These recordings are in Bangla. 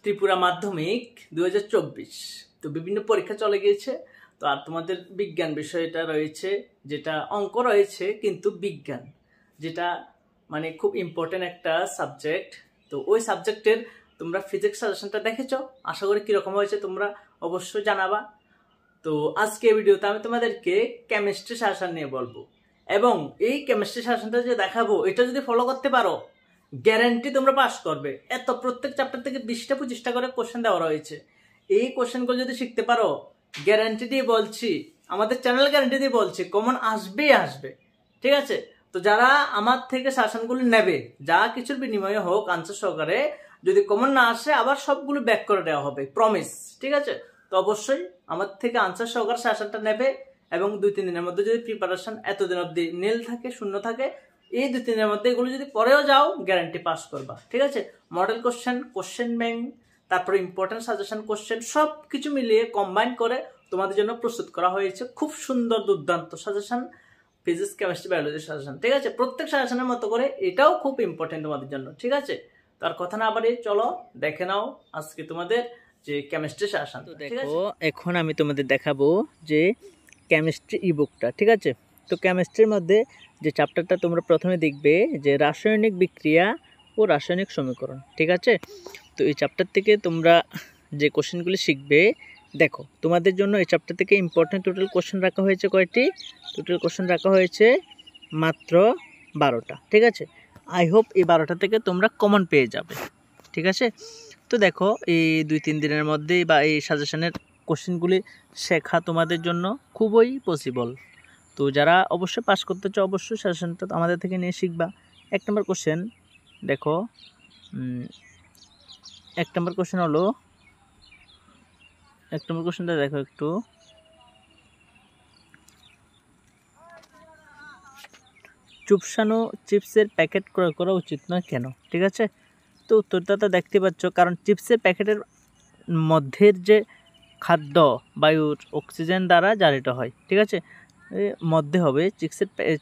ত্রিপুরা মাধ্যমিক 2024। তো বিভিন্ন পরীক্ষা চলে গিয়েছে। তো আর তোমাদের বিজ্ঞান বিষয়টা রয়েছে, যেটা অঙ্ক রয়েছে কিন্তু বিজ্ঞান, যেটা মানে খুব ইম্পর্টেন্ট একটা সাবজেক্ট। তো ওই সাবজেক্টের তোমরা ফিজিক্স সাজেশনটা দেখেছো, আশা করি কিরকম হয়েছে তোমরা অবশ্যই জানাবা। তো আজকে ভিডিওতে আমি তোমাদেরকে কেমিস্ট্রি সাজেশন নিয়ে বলবো, এবং এই কেমিস্ট্রি সাজেশনটা যে দেখাবো এটা যদি ফলো করতে পারো গ্যারান্টি তোমরা পাস করবে। এত প্রত্যেক চ্যাপ্টার থেকে 20টা-25টা করে কোশ্চেন দেওয়া রয়েছে। এই কোশ্চেনগুলো যদি শিখতে পারো গ্যারান্টি দিয়ে বলছি, আমাদের চ্যানেল গ্যারান্টি দিয়ে বলছি, কমন আসবেই আসবে। ঠিক আছে? তো যারা আমার থেকে সাজেশনগুলো নেবে, যা কিছুর বিনিময়ে হোক আনসার সহকারে, যদি কমন না আসে আবার সবগুলো ব্যাক করে দেওয়া হবে, প্রমিস। ঠিক আছে? তো অবশ্যই আমার থেকে আনসার সহকারে সাজেশনটা নেবে, এবং 2-3 দিনের মধ্যে যদি প্রিপারেশন এতদিন অব্দি নীল থাকে, শূন্য থাকে, এই 2-3 দিনের মধ্যে এগুলো যদি পরেও যাও গ্যারান্টি পাস করবা। ঠিক আছে? মডেল কোশ্চেন, কোশ্চেন ব্যাংক, তারপরে ইম্পর্টেন্ট সাজেশন কোশ্চেন সব কিছু মিলিয়ে কম্বাইন করে তোমাদের জন্য প্রস্তুত করা হয়েছে খুব সুন্দর দুর্দান্ত suggestion, physics, chemistry, biology suggestion. ঠিক আছে? প্রত্যেক সাজেশনের মতো করে এটাও খুব ইম্পর্টেন্ট তোমাদের জন্য। ঠিক আছে? তার কথা না বাড়িয়ে চলো দেখে নাও আজকে তোমাদের যে কেমিস্ট্রি সাজেশন। দেখো এখন আমি তোমাদের দেখাবো যে কেমিস্ট্রি ইবুকটা। ঠিক আছে? তো কেমিস্ট্রির মধ্যে যে চ্যাপ্টারটা তোমরা প্রথমে দেখবে যে রাসায়নিক বিক্রিয়া ও রাসায়নিক সমীকরণ। ঠিক আছে? তো এই চ্যাপ্টার থেকে তোমরা যে কোশ্চেনগুলি শিখবে, দেখো তোমাদের জন্য এই চ্যাপ্টার থেকে ইম্পর্টেন্ট টোটাল কোশ্চেন রাখা হয়েছে কয়টি? টোটাল কোশ্চেন রাখা হয়েছে মাত্র 12টা। ঠিক আছে? আই হোপ এই 12টা থেকে তোমরা কমন পেয়ে যাবে। ঠিক আছে? তো দেখো এই 2-3 দিনের মধ্যেই বা এই সাজেশনের কোশ্চেনগুলি শেখা তোমাদের জন্য খুবই পসিবল। তো যারা অবশ্যই পাস করতে চাও অবশ্যই সাজেশনটা আমাদের থেকে নিয়ে শিখবা। 1 নম্বর কোশ্চেন দেখো, 1 নম্বর কোশ্চেন হলো, 1 নম্বর কোশ্চেনটা দেখো একটু, চুপসানো চিপসের প্যাকেট ক্রয় করা উচিত নয় কেন? ঠিক আছে? তো উত্তরটা তো দেখতে পাচ্ছ, কারণ চিপসের প্যাকেটের মধ্যের যে খাদ্য বায়ুর অক্সিজেন দ্বারা জারিত হয়। ঠিক আছে? মধ্যে হবে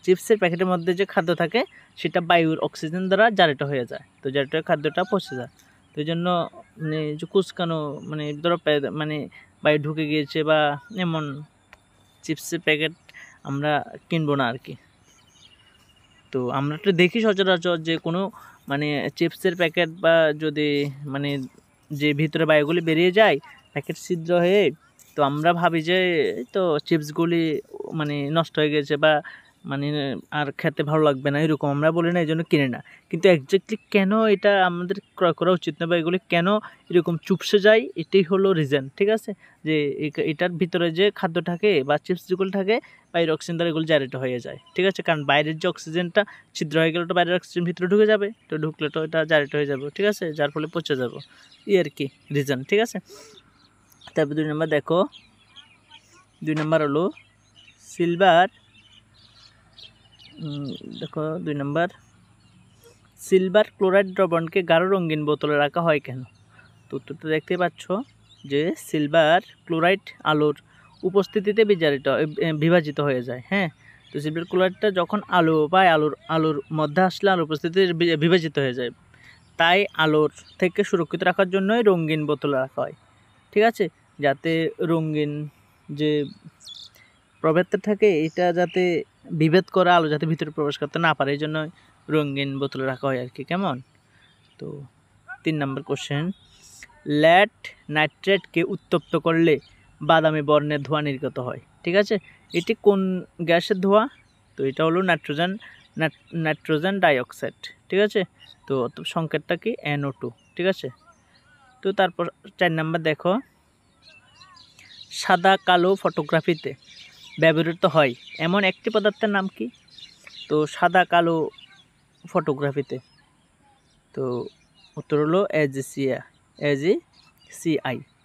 চিপসের প্যাকেটের মধ্যে যে খাদ্য থাকে সেটা বায়ুর অক্সিজেন দ্বারা জারিত হয়ে যায়। তো জারিত খাদ্যটা পচে যায়। তো এই জন্য মানে যে কুচকানো, মানে ধরো মানে বায়ু ঢুকে গিয়েছে বা এমন চিপসের প্যাকেট আমরা কিনবো না আর কি। তো আমরা তো দেখি সচরাচর যে কোনো মানে চিপসের প্যাকেট বা যদি মানে যে ভিতরে বায়ুগুলি বেরিয়ে যায় প্যাকেট ছিদ্র হয়ে, তো আমরা ভাবি যে তো চিপসগুলি মানে নষ্ট হয়ে গেছে বা মানে আর খেতে ভালো লাগবে না, এরকম আমরা বলি না, এই জন্য কিনে না। কিন্তু একজাক্টলি কেন এটা আমাদের ক্রয় করা উচিত না বা এগুলি কেন এরকম চুপসে যায়, এটাই হলো রিজন। ঠিক আছে? যে এটার ভিতরে যে খাদ্য থাকে বা চিপস যেগুলো থাকে বাইরের অক্সিজেন দ্বারা এগুলো জারিত হয়ে যায়। ঠিক আছে? কারণ বাইরের যে অক্সিজেনটা ছিদ্র হয়ে গেলে তো বাইরের অক্সিজেন ভিতরে ঢুকে যাবে, তো ঢুকলে তো এটা জারিত হয়ে যাবে। ঠিক আছে? যার ফলে পচে যাবে, আর কি রিজন। ঠিক আছে? তারপর 2 নম্বর দেখো, 2 নম্বর হলো সিলভার, দেখো 2 নম্বর, সিলভার ক্লোরাইড দ্রবণকে গাঢ় রঙিন বোতলে রাখা হয় কেন? তো উত্তরটা দেখতে পাচ্ছ যে সিলভার ক্লোরাইড আলোর উপস্থিতিতে বিভাজিত হয়ে যায়। হ্যাঁ, তো সিলভার ক্লোরাইডটা যখন আলো পায়, আলোর মধ্যে আসলে আলোর উপস্থিতিতে বিভাজিত হয়ে যায়, তাই আলোর থেকে সুরক্ষিত রাখার জন্যই রঙিন বোতলে রাখা হয়। ঠিক আছে? যাতে রঙিন যে প্রভেদটা থাকে এটা যাতে বিভেদ করে আলো যাতে ভিতরে প্রবেশ করতে না পারে, এই জন্য রঙিন বোতলে রাখা হয় আর কি। কেমন? তো 3 নম্বর কোশ্চেন, লেড নাইট্রেটকে উত্তপ্ত করলে বাদামি বর্ণের ধোঁয়া নির্গত হয়। ঠিক আছে? এটি কোন গ্যাসের ধোঁয়া? তো এটা হলো নাইট্রোজেন ডাইঅক্সাইড। ঠিক আছে? তো সংকেতটা কি? NO2। ঠিক আছে? তো তারপর 4 নম্বর দেখো, সাদা কালো ফটোগ্রাফিতে ব্যবহৃত হয় এমন একটি পদার্থের নাম কি? তো সাদা কালো ফটোগ্রাফিতে, তো উত্তর হলো AgCI।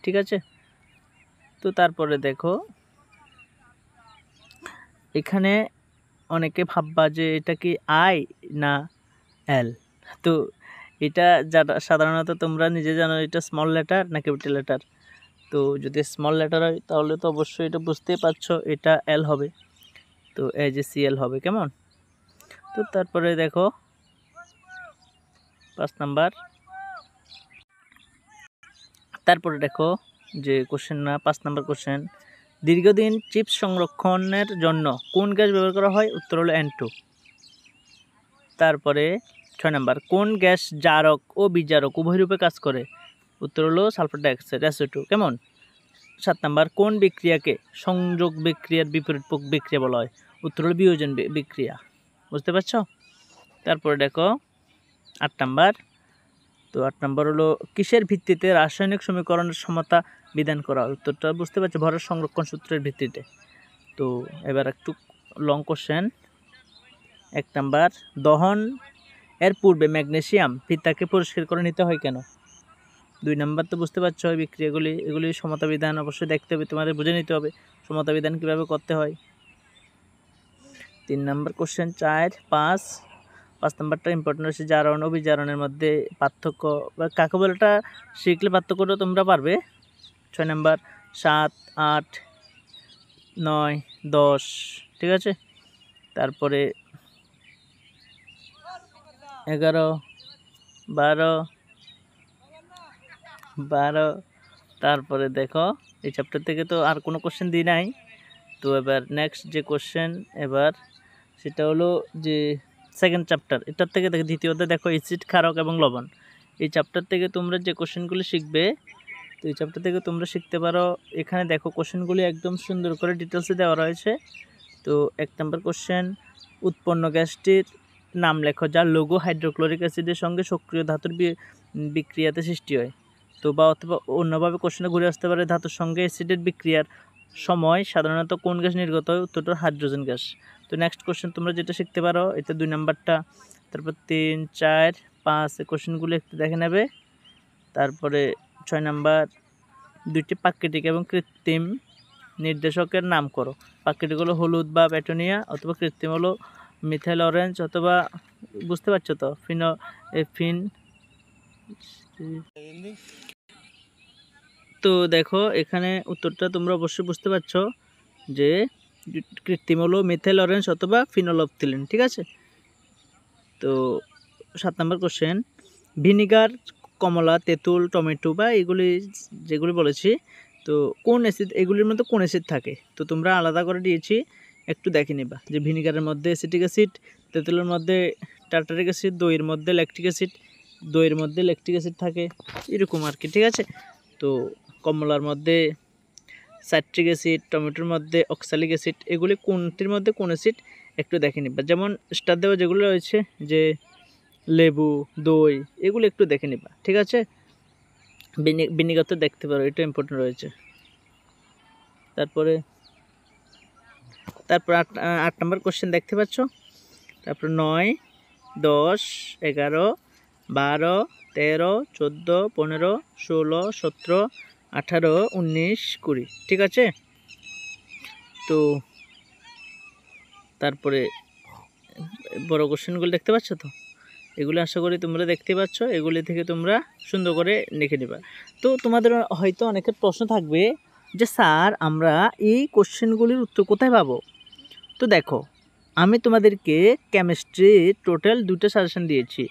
ঠিক আছে? তো তারপরে দেখো এখানে অনেকে ভাববা যে এটা কি I না L। তো এটা যারা সাধারণত তোমরা নিজে জানো এটা স্মল লেটার না ক্যাপিটাল লেটার। তো যদি স্মল লেটার হয় তাহলে তো অবশ্যই এটা বুঝতেই পারছো এটা L হবে, তো AgCl হবে। কেমন? তো তারপরে দেখো 5 নাম্বার, তারপরে দেখো যে কোশ্চেন না 5 নম্বর কোশ্চেন, দীর্ঘদিন চিপস সংরক্ষণের জন্য কোন গ্যাস ব্যবহার করা হয়? উত্তর হলো N2। তারপরে 6 নম্বর, কোন গ্যাস জারক ও বিজারক উভয় রূপে কাজ করে? উত্তর হলো সালফার ডাইঅক্সাইড SO2। কেমন? 7 নম্বর, কোন বিক্রিয়াকে সংযোগ বিক্রিয়ার বিপরীত বিক্রিয়া বলা হয়? উত্তর হলো বিয়োজন বিক্রিয়া। বুঝতে পারছো? তারপরে দেখো 8 নম্বর, তো 8 নম্বর হলো কিসের ভিত্তিতে রাসায়নিক সমীকরণের সমতা বিধান করা হয়? উত্তরটা বুঝতে পারছো, ভরের সংরক্ষণ সূত্রের ভিত্তিতে। তো এবার একটু লং কোশ্চেন। 1 নম্বর, দহন এর পূর্বে ম্যাগনেসিয়াম ফিতাকে পরিষ্কার করে নিতে হয় কেন? 2 নম্বর তো বুঝতে পারছো এই বিক্রিয়াগুলি, এগুলি সমতা বিধান অবশ্যই দেখতে হবে, তোমাদের বুঝে নিতে হবে সমতা বিধান কীভাবে করতে হয়। 3 নম্বর কোশ্চেন 4, 5 নম্বরটা ইম্পর্টেন্ট হচ্ছে জারণ ও বিজারণের মধ্যে পার্থক্য বা কাকে বলে এটা শিখলে পার্থক্যটা তোমরা পারবে। 6 নম্বর 7, 8, 9, 10, ঠিক আছে। তারপরে 11, 12, তারপরে দেখো এই চ্যাপ্টার থেকে তো আর কোনো কোশ্চেন দিই নাই। তো এবার নেক্সট যে কোশ্চেন এবার সেটা হলো যে সেকেন্ড চ্যাপ্টার, এটার থেকে দেখো দ্বিতীয় অধ্যায় দেখো অ্যাসিড, ক্ষারক এবং লবণ। এই চ্যাপ্টার থেকে তোমরা যে কোশ্চেনগুলি শিখবে, তো এই চ্যাপ্টার থেকে তোমরা শিখতে পারো। এখানে দেখো কোশ্চেনগুলি একদম সুন্দর করে ডিটেলসে দেওয়া রয়েছে। তো 1 নম্বর কোশ্চেন, উৎপন্ন গ্যাসটির নাম লেখো যার লঘু হাইড্রোক্লোরিক অ্যাসিডের সঙ্গে সক্রিয় ধাতুর বিক্রিয়াতে সৃষ্টি হয়। তো বা অথবা অন্যভাবে কোশ্চেনে ঘুরে আসতে পারে, ধাতুর সঙ্গে অ্যাসিডের বিক্রিয়ার সময় সাধারণত কোন গ্যাস নির্গত হয়? উত্তরটা হাইড্রোজেন গ্যাস। তো নেক্সট কোশ্চেন তোমরা যেটা শিখতে পারো, এটা 2 নম্বরটা। তারপর 3, 4, 5 এই কোশ্চেনগুলো একটু দেখে নেবে। তারপরে 6 নম্বর, 2টি প্রাকৃতিক এবং কৃত্রিম নির্দেশকের নাম করো। প্রাকৃতিক হলো হলুদ বা ব্যাটনিয়া, অথবা কৃত্রিম হলো মিথাইল অরেঞ্জ, অথবা বুঝতে পারছো তো ফিন। তো দেখো এখানে উত্তরটা তোমরা অবশ্যই বুঝতে পারছো যে কৃত্রিম হলো মিথাইল অরেঞ্জ অথবা ফিনোলফথিলিন, ঠিক আছে। তো 7 নম্বর কোশ্চেন, ভিনিগার, কমলা, তেঁতুল, টমেটো বা এগুলি যেগুলি বলেছি, তো কোন অ্যাসিড এগুলির মধ্যে কোন অ্যাসিড থাকে? তো তোমরা আলাদা করে দিয়েছি, একটু দেখে নিবা যে ভিনিগারের মধ্যে অ্যাসিটিক অ্যাসিড, তেঁতুলের মধ্যে টার্টারিক অ্যাসিড, দইয়ের মধ্যে ল্যাকটিক অ্যাসিড, দইয়ের মধ্যে ল্যাকটিক অ্যাসিড থাকে, এরকম আর কি, ঠিক আছে। তো কমলার মধ্যে সাইট্রিক অ্যাসিড, টমেটোর মধ্যে অক্সালিক অ্যাসিড, এগুলি কোনটির মধ্যে কোন অ্যাসিড একটু দেখে নিবা। যেমন স্টার দেওয়া যেগুলো রয়েছে যে লেবু, দই, এগুলো একটু দেখে নিবা, ঠিক আছে। ভিনিগার তো দেখতে পারো, এটা ইম্পর্টেন্ট রয়েছে। তারপর 8 নম্বর কোশ্চেন দেখতে পাচ্ছ। তারপর 9, 10, 11, 12, 13, 14, 15, 16, 17, 18, 19, 20, ঠিক আছে। তো তারপরে বড় কোশ্চেনগুলো দেখতে পাচ্ছ তো, এগুলো আশা করি তোমরা দেখতে পাচ্ছ, এগুলি থেকে তোমরা সুন্দর করে লিখে নেবা। তো তোমাদের হয়তো অনেকের প্রশ্ন থাকবে যে স্যার আমরা এই কোশ্চেনগুলির উত্তর কোথায় পাবো? তো দেখো আমি তোমাদেরকে কেমিস্ট্রি টোটাল 2টা সাজেশান দিয়েছি।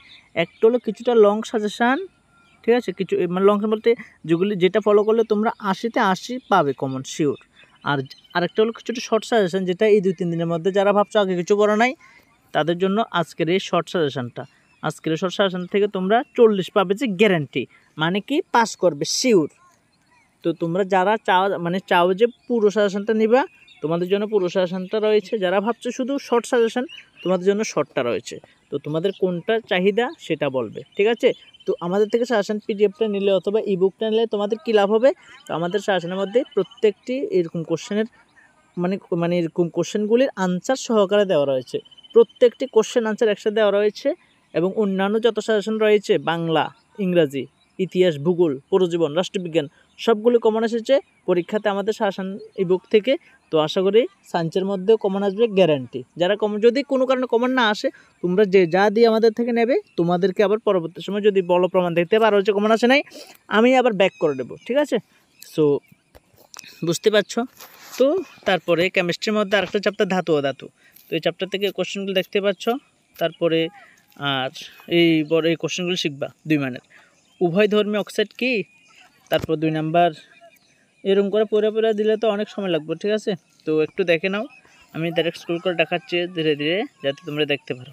একটা হলো কিছুটা লং সাজেশান, ঠিক আছে, কিছু মানে লং বলতে যেটা ফলো করলে তোমরা 80তে 80 পাবে কমন শিওর। আর আরেকটা হলো কিছুটা শর্ট সাজেশান, যেটা এই 2-3 দিনের মধ্যে যারা ভাবছো আগে কিছু পড়া নাই তাদের জন্য আজকের এই শর্ট সাজেশানটা। আজকের এই শর্ট সাজেশান থেকে তোমরা 40 পাবে যে গ্যারান্টি, মানে কি পাস করবে শিওর। তো তোমরা যারা চাও যে পুরো সাজেশানটা নিবা, তোমাদের জন্য পুরো সাজেশানটা রয়েছে। যারা ভাবছো শুধু শর্ট সাজেশান, তোমাদের জন্য শর্টটা রয়েছে। তো তোমাদের কোনটা চাহিদা সেটা বলবে, ঠিক আছে। তো আমাদের থেকে সাজেশান পিডিএফটা নিলে অথবা ইবুকটা নিলে তোমাদের কী লাভ হবে? তো আমাদের সাজেশানের মধ্যে প্রত্যেকটি এরকম কোশ্চেনের মানে এরকম কোশ্চেনগুলির আনসার সহকারে দেওয়া রয়েছে। প্রত্যেকটি কোশ্চেন আনসার একসাথে দেওয়া রয়েছে, এবং অন্যান্য যত সাজেশন রয়েছে বাংলা, ইংরাজি, ইতিহাস, ভূগোল, পরজীবন, রাষ্ট্রবিজ্ঞান সবগুলো কমন এসেছে পরীক্ষাতে আমাদের সাজেশন ইবুক থেকে। তো আশা করি সায়েন্সের মধ্যেও কমন আসবে গ্যারান্টি। যারা যদি কোনো কারণে কমন না আসে, তোমরা যে যা দিয়ে আমাদের থেকে নেবে, তোমাদেরকে আবার পরবর্তী সময় যদি বলো প্রমাণ দেখতে পারো যে কমন আসে নাই, আমি আবার ব্যাক করে দেবো, ঠিক আছে। সো বুঝতে পারছো। তো তারপরে কেমিস্ট্রির মধ্যে আরেকটা চ্যাপ্টার ধাতু ও ধাতু। তো এই চ্যাপ্টার থেকে কোশ্চেনগুলো দেখতে পাচ্ছ। তারপরে আর এই কোশ্চেনগুলো শিখবা 2 মানের। উভয় ধর্মী অক্সাইড কি? তারপর 2 নাম্বার, এরকম করে পড়ে দিলে তো অনেক সময় লাগবে, ঠিক আছে? তো একটু দেখে নাও, আমি ডাইরেক্ট স্ক্রল করে দেখাচ্ছি ধীরে ধীরে, যাতে তোমরা দেখতে পারো,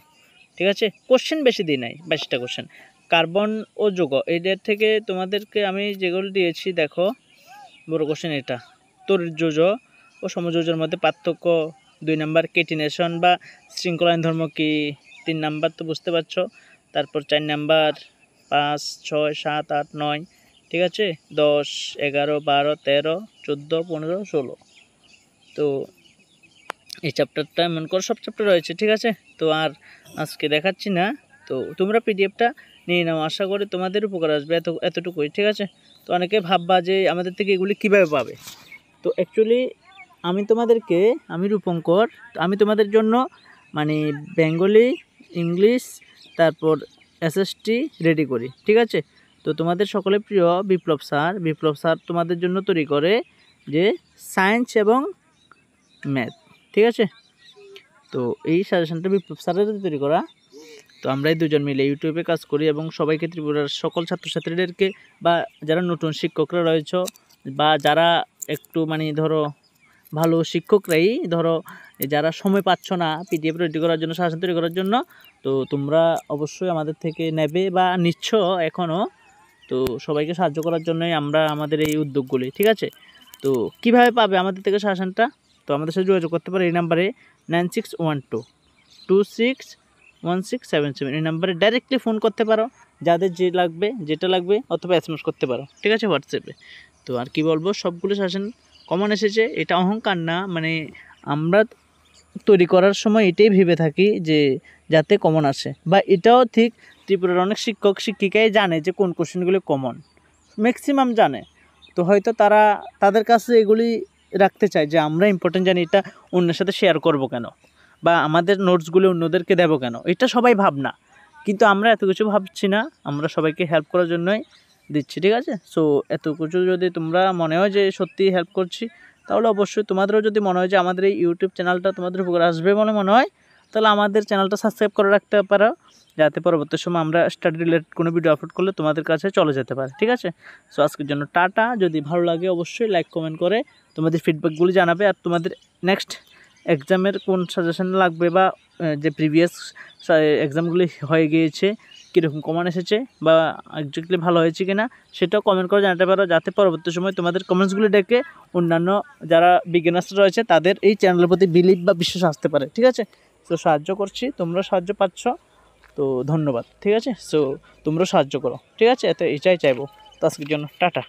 ঠিক আছে? কোশ্চেন বেশি দিই নাই, 22টা কোশ্চেন। কার্বন ও যৌগ এইটার থেকে তোমাদেরকে আমি যেগুলো দিয়েছি দেখো, বড় কোশ্চেন এটা, তরিৎযোজ ও সমযোজের মধ্যে পার্থক্য। 2 নাম্বার, কেটিনেশন বা শৃঙ্খলায়ন ধর্ম কি। 3 নাম্বার তো বুঝতে পারছো। তারপর 4 নাম্বার, 5, 6, 7, 8, 9, ঠিক আছে? 10, 11, 12, 13, 14, 15, 16। তো এই চ্যাপ্টারটা এমন করে সব চ্যাপ্টার রয়েছে, ঠিক আছে? তো আর আজকে দেখাচ্ছি না, তো তোমরা পিডিএফটা নিয়ে নাও, আশা করি তোমাদের উপকার আসবে, এতটুকুই, ঠিক আছে? তো অনেকে ভাববা যে আমাদের থেকে এগুলি কীভাবে পাবে। তো অ্যাকচুয়ালি আমি রূপঙ্কর, আমি তোমাদের জন্য মানে বেঙ্গলি, ইংলিশ, তারপর এসএসটি রেডি করি, ঠিক আছে? তো তোমাদের সকলের প্রিয় বিপ্লব স্যার তোমাদের জন্য তৈরি করে যে সায়েন্স এবং ম্যাথ, ঠিক আছে? তো এই সাজেশনটা বিপ্লব স্যারের তৈরি করা। তো আমরা এই দুজন মিলে ইউটিউবে কাজ করি এবং সবাইকে, ত্রিপুরার সকল ছাত্রছাত্রীদেরকে বা যারা নতুন শিক্ষকরা রয়েছে বা যারা একটু মানে ধরো ভালো শিক্ষকরাই ধরো যারা সময় পাচ্ছ না পিডিএফ রেডি করার জন্য, সাজেশন তৈরি করার জন্য, তো তোমরা অবশ্যই আমাদের থেকে নেবে বা নিচ্ছ এখনও। তো সবাইকে সাহায্য করার জন্যই আমরা আমাদের এই উদ্যোগগুলি, ঠিক আছে? তো কিভাবে পাবে আমাদের থেকে সাজেশনটা? তো আমাদের সাথে যোগাযোগ করতে পারে এই নাম্বারে 9612261677, এই নাম্বারে ডাইরেক্টলি ফোন করতে পারো যাদের যেটা লাগবে, অথবা এসএমএস করতে পারো, ঠিক আছে, হোয়াটসঅ্যাপে। তো আর কি বলবো, সবগুলো সাজেশন কমন এসেছে, এটা অহংকার না, মানে আমরা তৈরি করার সময় এটাই ভেবে থাকি যে যাতে কমন আসে, বা এটাও ঠিক ত্রিপুরার অনেক শিক্ষক শিক্ষিকাই জানে যে কোন কোশ্চেনগুলি কমন, ম্যাক্সিমাম জানে। তো হয়তো তাদের কাছে এগুলি রাখতে চায় যে আমরা ইম্পর্টেন্ট জানি, এটা অন্যের সাথে শেয়ার করব কেন, বা আমাদের নোটসগুলো অন্যদেরকে দেবো কেন, এটা সবাই ভাবনা। কিন্তু আমরা এত কিছু ভাবছি না, আমরা সবাইকে হেল্প করার জন্যই দিচ্ছি, ঠিক আছে? সো এত কিছু যদি তোমরা মনে হয় যে সত্যি হেল্প করছি, তাহলে অবশ্যই তোমাদেরও যদি মনে হয় যে আমাদের এই ইউটিউব চ্যানেলটা তোমাদের উপকার আসবে বলে মনে হয়, তাহলে আমাদের চ্যানেলটা সাবস্ক্রাইব করে রাখতে পারো, যাতে পরবর্তী সময় আমরা স্টাডি রিলেটেড কোনো ভিডিও আপলোড করলে তোমাদের কাছে চলে যেতে পারে, ঠিক আছে? সো আজকের জন্য টাটা। যদি ভালো লাগে অবশ্যই লাইক কমেন্ট করে তোমাদের ফিডব্যাকগুলি জানাবে, আর তোমাদের নেক্সট এক্সামের কোন সাজেশন লাগবে, বা যে প্রিভিয়াস এক্সামগুলি হয়ে গিয়েছে কীরকম কমন এসেছে বা এক্স্যাক্টলি ভালো হয়েছে কিনা, সেটাও কমেন্ট করে জানাতে পারো, যাতে পরবর্তী সময় তোমাদের কমেন্টসগুলি দেখে অন্যান্য যারা বিগিনার্স রয়েছে তাদের এই চ্যানেলের প্রতি বিলিভ বা বিশ্বাস আসতে পারে, ঠিক আছে? তো সাহায্য করছি, তোমরা সাহায্য পাচ্ছ, তো ধন্যবাদ, ঠিক আছে? সো তোমরাও সাহায্য করো, ঠিক আছে? এটাই চাইবো। তো আজকের জন্য টাটা।